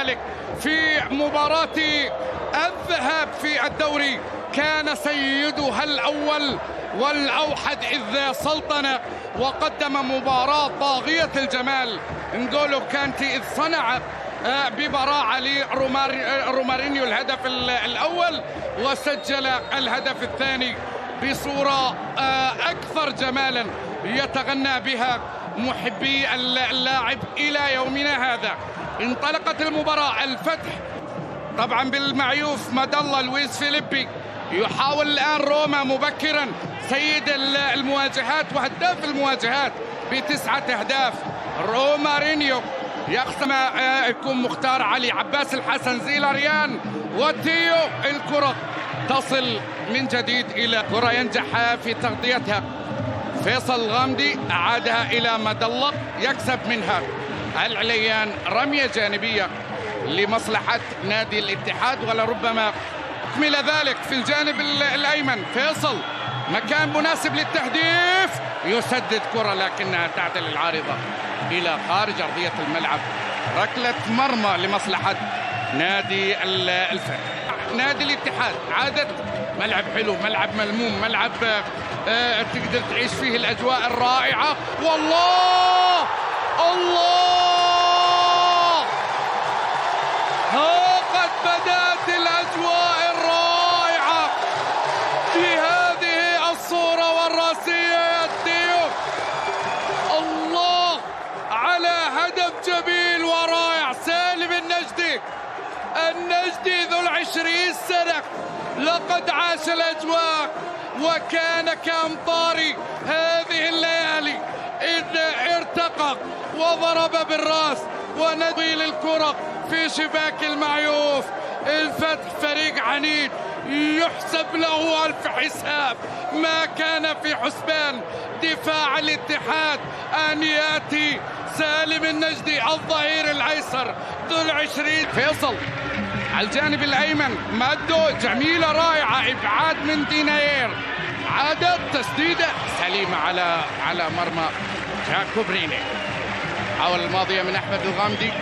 ذلك في مباراة الذهاب في الدوري كان سيدها الأول والأوحد إذ سلطن وقدم مباراة طاغية الجمال. نقولوا كانتي إذ صنع ببراعة لرومارينيو الهدف الأول وسجل الهدف الثاني بصورة أكثر جمالا يتغنى بها محبي اللاعب إلى يومنا هذا. انطلقت المباراة، الفتح طبعا بالمعيوف ماداللا لويس فيليبي، يحاول الآن روما مبكرا سيد المواجهات وهداف المواجهات ب9 أهداف. رومارينيو يقسم، يكون مختار علي، عباس الحسن، زيلاريان وتيو. الكرة تصل من جديد إلى كرة ينجح في تغطيتها فيصل الغامدي، أعادها إلى ماداللا يكسب منها العليان. رمية جانبية لمصلحة نادي الاتحاد ولربما أكمل ذلك في الجانب الأيمن. فيصل مكان مناسب للتهديف، يسدد كرة لكنها تعدل العارضة إلى خارج أرضية الملعب. ركلة مرمى لمصلحة نادي الفتح. نادي الاتحاد عادت ملعب حلو، ملعب ملموم، ملعب تقدر تعيش فيه الأجواء الرائعة. والله الله، ها قد بدأت الأجواء الرائعة في هذه الصورة والراسية يا تيو. الله على هدف جميل ورائع. سالم النجدي ذو 20 سنة لقد عاش الأجواء وكان كأمطار هذه الليالي إذ ارتقى وضرب بالرأس ونزل الكرة في شباك المعيوف. الفتح فريق عنيد يحسب له ألف حساب، ما كان في حسبان دفاع الاتحاد أن يأتي سالم النجدي الظهير الأيسر ذو 20. فيصل على الجانب الأيمن، مادو جميلة رائعة، إبعاد من ديناير، عادت تسديدة سليمة على مرمى جاكوبريني. حاول الماضية من أحمد الغامدي،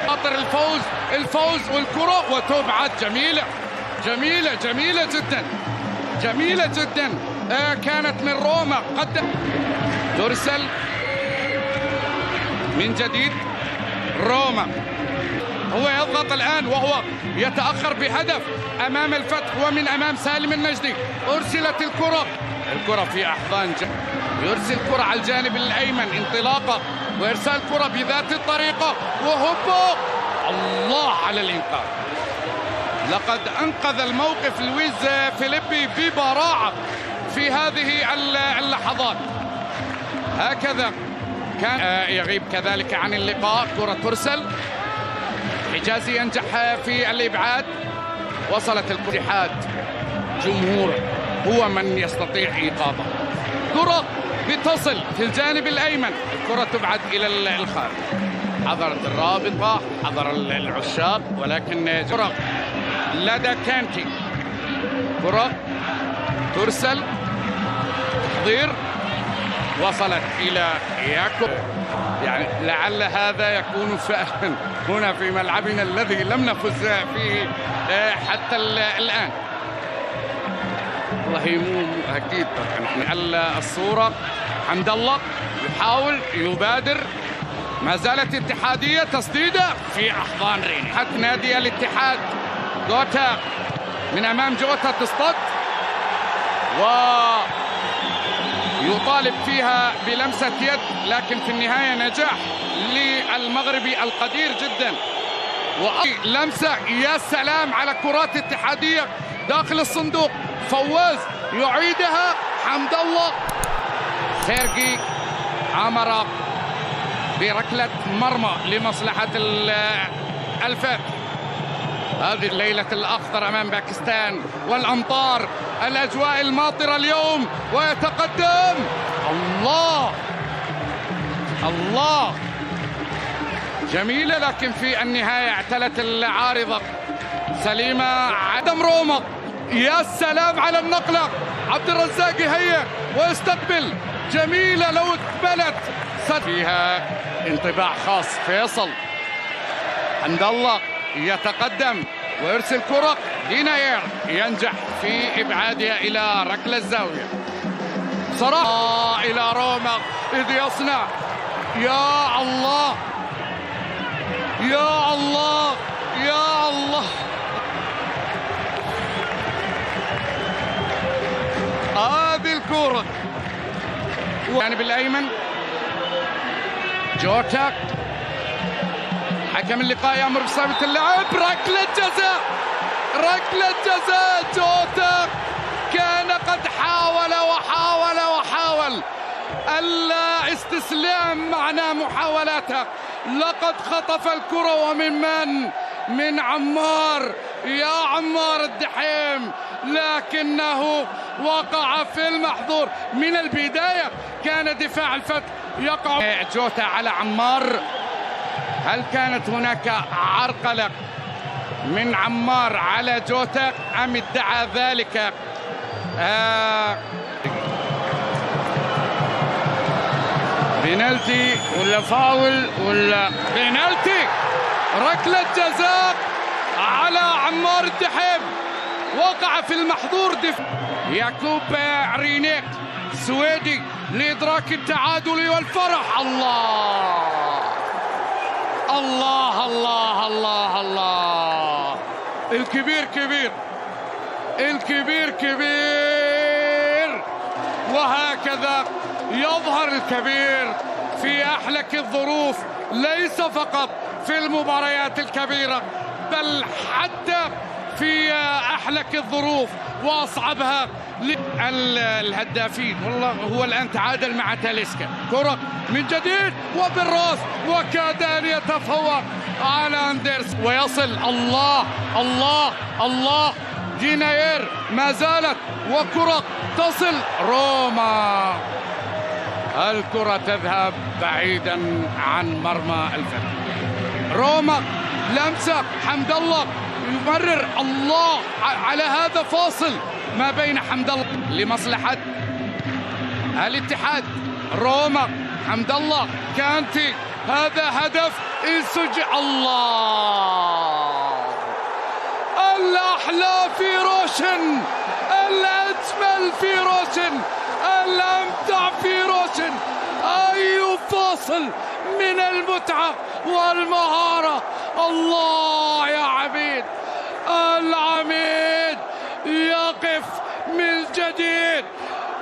خاطر الفوز والكرة وتبعد. جميلة جدا كانت من روما. قدم ترسل من جديد روما، هو يضغط الآن وهو يتأخر بهدف أمام الفتح ومن أمام سالم النجدي. أرسلت الكرة في أحضان يرسل كرة على الجانب الأيمن، انطلاقة وإرسال كرة بذات الطريقة وهوبا. الله على الإنقاذ، لقد أنقذ الموقف لويس فيليبي ببراعة في هذه اللحظات. هكذا كان يغيب كذلك عن اللقاء. كرة ترسل، حجازي ينجح في الإبعاد. وصلت الاتحاد، جمهور هو من يستطيع إيقافها. كرة بتصل في الجانب الأيمن، الكرة تبعد إلى الخارج. حضرت الرابطة، حضر العشاق، ولكن كرة لدى كانتي. كرة ترسل، تحضير، وصلت إلى ياكوب. يعني لعل هذا يكون فعلا هنا في ملعبنا الذي لم نفز فيه حتى الآن. والله مو أكيد طبعا. الصورة حمد الله يحاول يبادر، ما زالت اتحادية، تسديدة في أحضان ريني. حتى نادي الاتحاد جوتا من أمام جوتا تصطد ويطالب فيها بلمسة يد، لكن في النهاية نجاح للمغربي القدير جدا. ولمسة يا سلام على كرات اتحادية داخل الصندوق. فواز يعيدها، حمد الله، سيرجي عمر بركلة مرمى لمصلحة الفتح. هذه الليلة الأخضر أمام باكستان والأمطار، الأجواء الماطرة اليوم، ويتقدم. الله جميلة، لكن في النهاية اعتلت العارضة سليمة. عدم روما، يا سلام على النقلة. عبد الرزاق هيا ويستقبل، جميلة لو اكملت. فيها انطباع خاص. فيصل حمد الله يتقدم ويرسل كرة. ديناير ينجح في إبعادها إلى ركلة الزاوية. صراحة إلى روما إذ يصنع. يا الله يا الله يا الله. هذه الكرة الجانب الأيمن. جوتا حكم اللقاء يأمر بإصابة اللاعب. ركلة جزاء، ركلة جزاء. جوتا كان قد حاول وحاول وحاول ألا استسلام معنى محاولاته. لقد خطف الكرة من عمار، يا عمار الدحيم، لكنه وقع في المحظور من البداية. كان دفاع الفتح يقع جوتا على عمار. هل كانت هناك عرقلة من عمار على جوتا أم ادعى ذلك؟ بينالتي ولا فاول ولا بينالتي؟ ركلة جزاء على عمار الدحيم، وقع في المحظور. يعقوب رينيك سويدي لإدراك التعادل والفرح. الله الله الله الله الله. الكبير كبير، الكبير كبير، وهكذا يظهر الكبير في أحلك الظروف، ليس فقط في المباريات الكبيرة بل حتى في أحلك الظروف وأصعبها. الهدافين والله هو الآن تعادل مع تاليسكا. كرة من جديد وبالراس، وكاد أن يتفوق على أندرس ويصل. الله الله الله. ديناير ما زالت، وكرة تصل روما. الكرة تذهب بعيدا عن مرمى الفتح. روما لمسة، حمد الله يمرر. الله على هذا فاصل ما بين حمد الله لمصلحة الاتحاد. روما حمد الله كانتي، هذا هدف انسجع. الله الأحلى في روشن، الأجمل في روشن، الأمتع في روشن. أي فاصل من المتعة والمهارة. الله يا عميد، العميد يقف من جديد،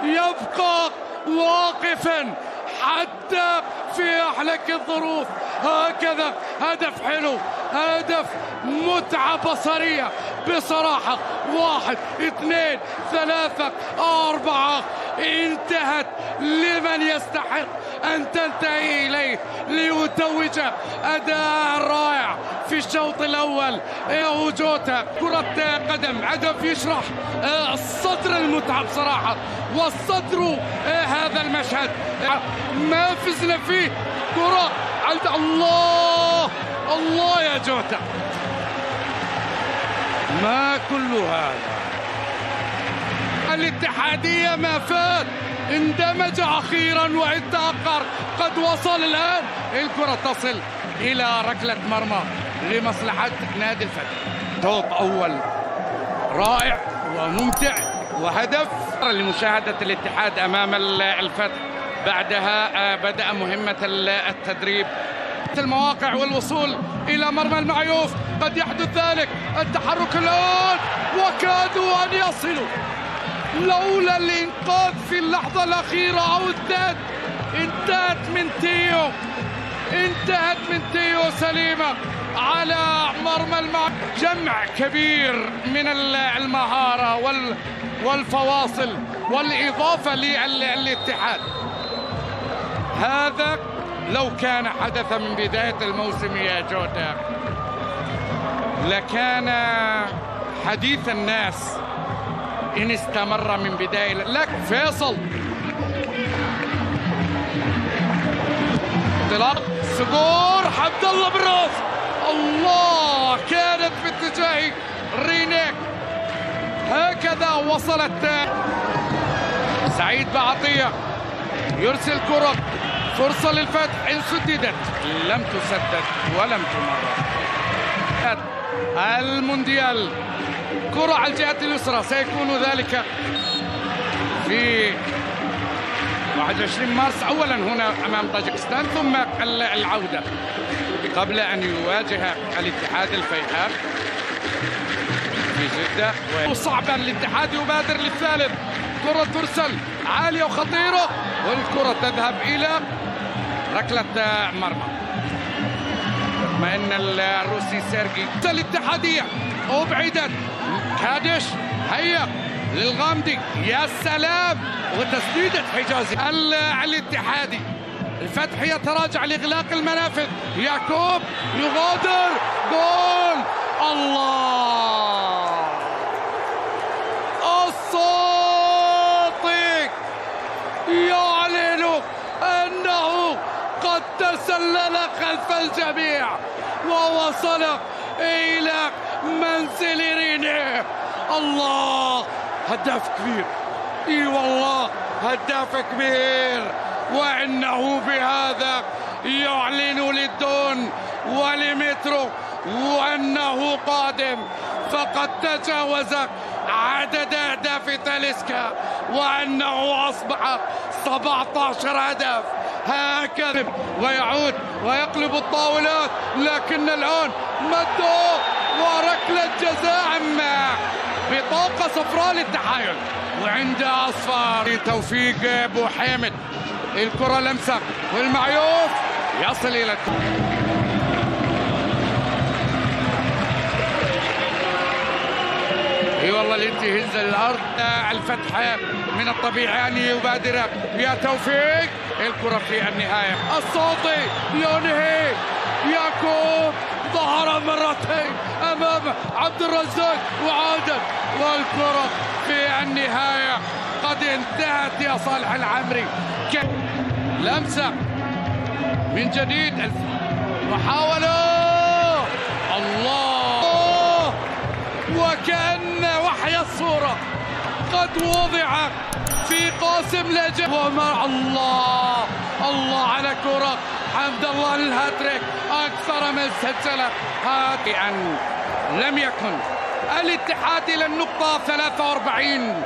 يبقى واقفا حتى في أحلك الظروف. هكذا هدف حلو، هدف متعة بصرية بصراحة. 1 2 3 4 انتهت لمن يستحق أن تنتهي إليه ليتوج أداء رائع في الشوط الأول. جوتا كرة قدم، هدف يشرح الصدر المتعة بصراحة، والصدر هذا المشهد ما فزنا فيه. كرة عند الله الله يا جوتا. ما كل هذا؟ الاتحادية ما فات، اندمج أخيرا وإن تأخر قد وصل الآن. الكرة تصل إلى ركلة مرمى لمصلحة نادي الفتح. شوط أول رائع وممتع وهدف لمشاهدة الاتحاد أمام الفتح. بعدها بدأ مهمة التدريب، المواقع والوصول إلى مرمى المعيوف. قد يحدث ذلك، التحرك الآن وكادوا أن يصلوا لولا الإنقاذ في اللحظة الأخيرة أو انتهت من تيو سليمة على مرمى جمع كبير من المهارة والفواصل والإضافة للاتحاد. هذا لو كان حدث من بداية الموسم يا جوتا لكان حديث الناس إن استمر من بداية. لك فيصل انطلاق سجور، حمد الله بالراس. الله كانت في اتجاه رينيك. هكذا وصلت. سعيد بعطية يرسل كرة، فرصة للفتح إن سددت لم تسدد ولم تمرر. المونديال. كرة على الجهة اليسرى، سيكون ذلك في 21 مارس أولا هنا أمام طاجكستان، ثم العودة قبل أن يواجه الاتحاد الفيحاء في جدة. وصعبا الاتحاد يبادر للثالث، كرة ترسل عالية وخطيرة، والكرة تذهب إلى ركلة مرمى. ما إن الروسي سيرجي الاتحادية أبعدت، كادش هيا للغامدي، يا سلام، وتسديدة حجازي. الاتحادي الفتح يتراجع لإغلاق المنافذ، يعقوب يغادر، جول الله. الصوتي يعلن أنه قد تسلل خلف الجميع ووصل إلى منزل رينيه. الله، هداف كبير، اي والله هداف كبير، وانه بهذا يعلن للدون ولمترو وانه قادم، فقد تجاوز عدد اهداف تاليسكا وانه اصبح 17 هدف. هكذا ويعود ويقلب الطاولات، لكن الان مدو وركلة جزاء بطاقة صفراء للتحايل، وعند أصفر توفيق أبو حامد. الكرة لمسة والمعيوف يصل إلى اي والله اللي تهز الارض. الفتح من الطبيعي ان يبادر، يا توفيق، الكرة في النهاية. الصوتي ينهي، يعقوب ظهر مرتين امام عبد الرزاق وعادت، والكرة في النهاية قد انتهت يا صالح العمري. لمسة من جديد، محاولة، الله، وكأن وحي الصورة قد وضع في قاسم لجأ، ومع الله الله على كرة حمد الله للهاتريك، أكثر من سجلة أن لم يكن الاتحاد إلى النقطة 43.